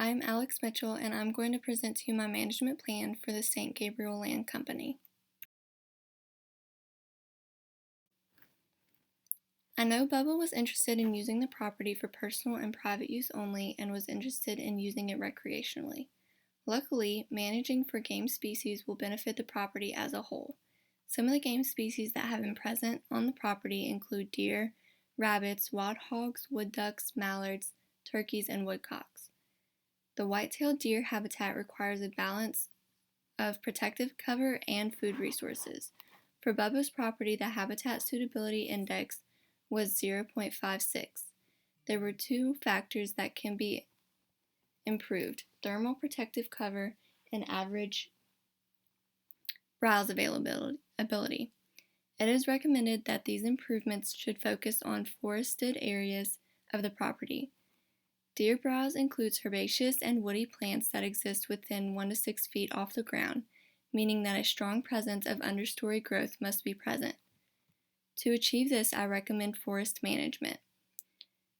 I'm Alex Mitchell, and I'm going to present to you my management plan for the St. Gabriel Land Company. I know Bubba was interested in using the property for personal and private use only and was interested in using it recreationally. Luckily, managing for game species will benefit the property as a whole. Some of the game species that have been present on the property include deer, rabbits, wild hogs, wood ducks, mallards, turkeys, and woodcocks. The white-tailed deer habitat requires a balance of protective cover and food resources. For Bubba's property, the Habitat Suitability Index was 0.56. There were two factors that can be improved: thermal protective cover and average browse availability. It is recommended that these improvements should focus on forested areas of the property. Deer browse includes herbaceous and woody plants that exist within 1 to 6 feet off the ground, meaning that a strong presence of understory growth must be present. To achieve this, I recommend forest management.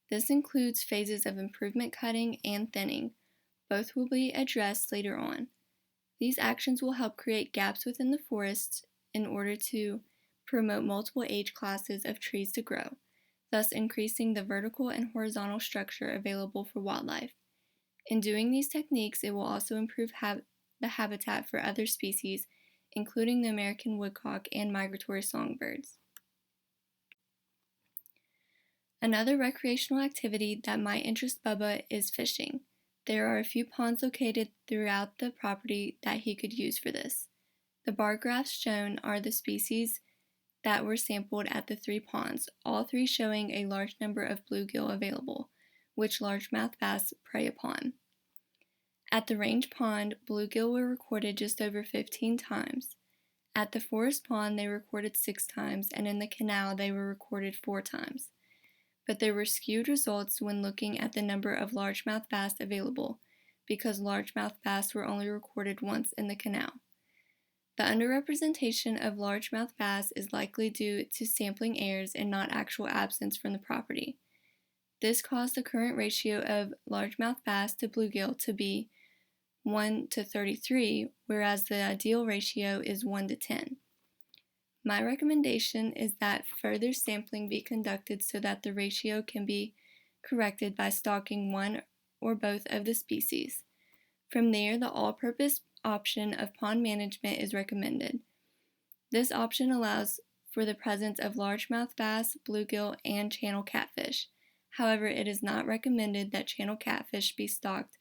This includes phases of improvement cutting and thinning. Both will be addressed later on. These actions will help create gaps within the forests in order to promote multiple age classes of trees to grow, thus increasing the vertical and horizontal structure available for wildlife. In doing these techniques, it will also improve the habitat for other species, including the American woodcock and migratory songbirds. Another recreational activity that might interest Bubba is fishing. There are a few ponds located throughout the property that he could use for this. The bar graphs shown are the species that were sampled at the 3 ponds, all 3 showing a large number of bluegill available, which largemouth bass prey upon. At the range pond, bluegill were recorded just over 15 times. At the forest pond, they were recorded 6 times, and in the canal, they were recorded 4 times. But there were skewed results when looking at the number of largemouth bass available, because largemouth bass were only recorded once in the canal. The underrepresentation of largemouth bass is likely due to sampling errors and not actual absence from the property. This caused the current ratio of largemouth bass to bluegill to be 1 to 33, whereas the ideal ratio is 1 to 10. My recommendation is that further sampling be conducted so that the ratio can be corrected by stocking one or both of the species. From there, the all-purpose option of pond management is recommended. This option allows for the presence of largemouth bass, bluegill, and channel catfish. However, it is not recommended that channel catfish be stocked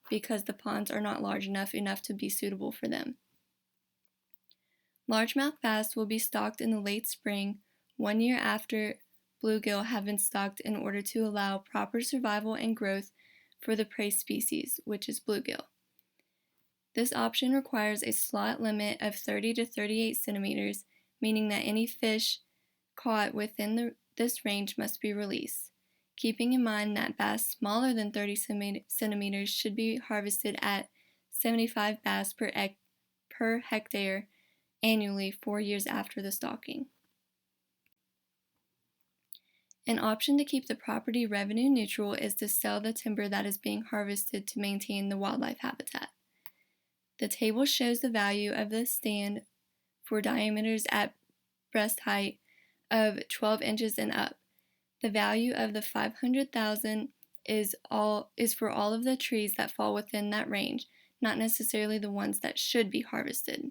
because the ponds are not large enough to be suitable for them. Largemouth bass will be stocked in the late spring, 1 year after bluegill have been stocked in order to allow proper survival and growth for the prey species, which is bluegill. This option requires a slot limit of 30 to 38 centimeters, meaning that any fish caught within this range must be released, keeping in mind that bass smaller than 30 centimeters should be harvested at 75 bass per hectare annually 4 years after the stocking. An option to keep the property revenue neutral is to sell the timber that is being harvested to maintain the wildlife habitat. The table shows the value of the stand for diameters at breast height of 12 inches and up. The value of the $500,000 is for all of the trees that fall within that range, not necessarily the ones that should be harvested.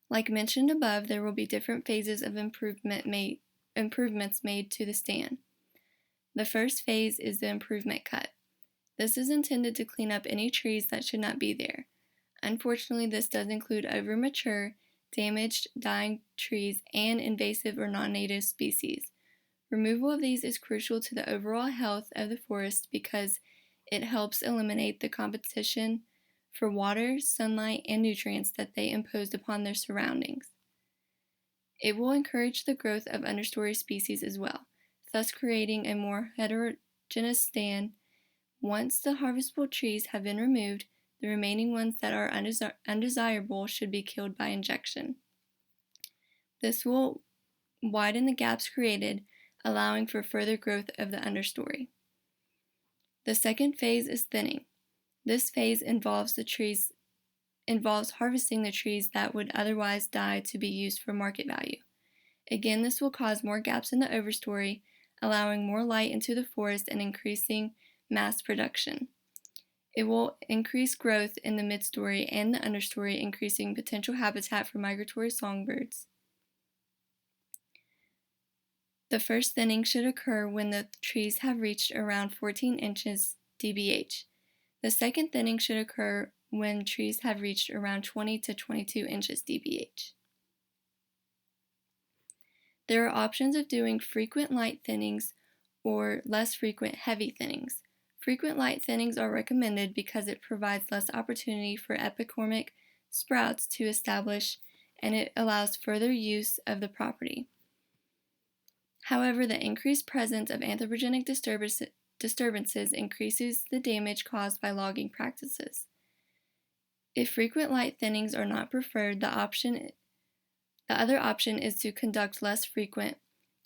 Like mentioned above, there will be different phases of improvements made to the stand. The first phase is the improvement cut. This is intended to clean up any trees that should not be there. Unfortunately, this does include overmature, damaged, dying trees, and invasive or non-native species. Removal of these is crucial to the overall health of the forest because it helps eliminate the competition for water, sunlight, and nutrients that they imposed upon their surroundings. It will encourage the growth of understory species as well, thus creating a more heterogeneous stand. Once the harvestable trees have been removed, the remaining ones that are undesirable should be killed by injection. This will widen the gaps created, allowing for further growth of the understory. The second phase is thinning. This phase involves harvesting the trees that would otherwise die to be used for market value. Again, this will cause more gaps in the overstory, allowing more light into the forest and increasing mass production. It will increase growth in the midstory and the understory, increasing potential habitat for migratory songbirds. The first thinning should occur when the trees have reached around 14 inches dBH. The second thinning should occur when trees have reached around 20 to 22 inches dBH. There are options of doing frequent light thinnings or less frequent heavy thinnings. Frequent light thinnings are recommended because it provides less opportunity for epicormic sprouts to establish and it allows further use of the property. However, the increased presence of anthropogenic disturbances increases the damage caused by logging practices. If frequent light thinnings are not preferred, the other option is to conduct less frequent,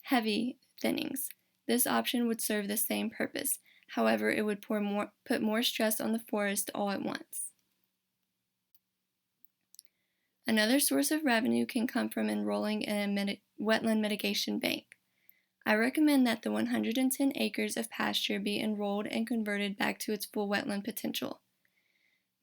heavy thinnings. This option would serve the same purpose. However, it would put more stress on the forest all at once. Another source of revenue can come from enrolling in a wetland mitigation bank. I recommend that the 110 acres of pasture be enrolled and converted back to its full wetland potential.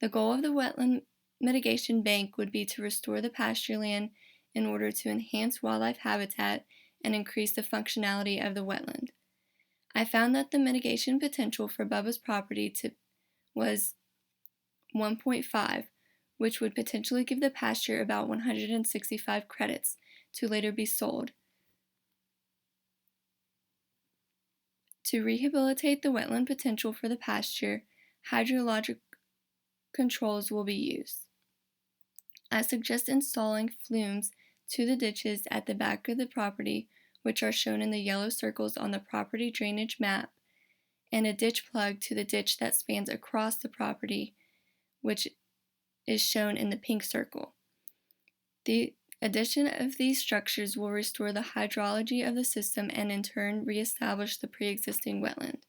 The goal of the wetland mitigation bank would be to restore the pasture land in order to enhance wildlife habitat and increase the functionality of the wetland. I found that the mitigation potential for Bubba's property was 1.5, which would potentially give the pasture about 165 credits to later be sold. To rehabilitate the wetland potential for the pasture, hydrologic controls will be used. I suggest installing flumes to the ditches at the back of the property, which are shown in the yellow circles on the property drainage map, and a ditch plug to the ditch that spans across the property, which is shown in the pink circle. The addition of these structures will restore the hydrology of the system and in turn reestablish the pre-existing wetland.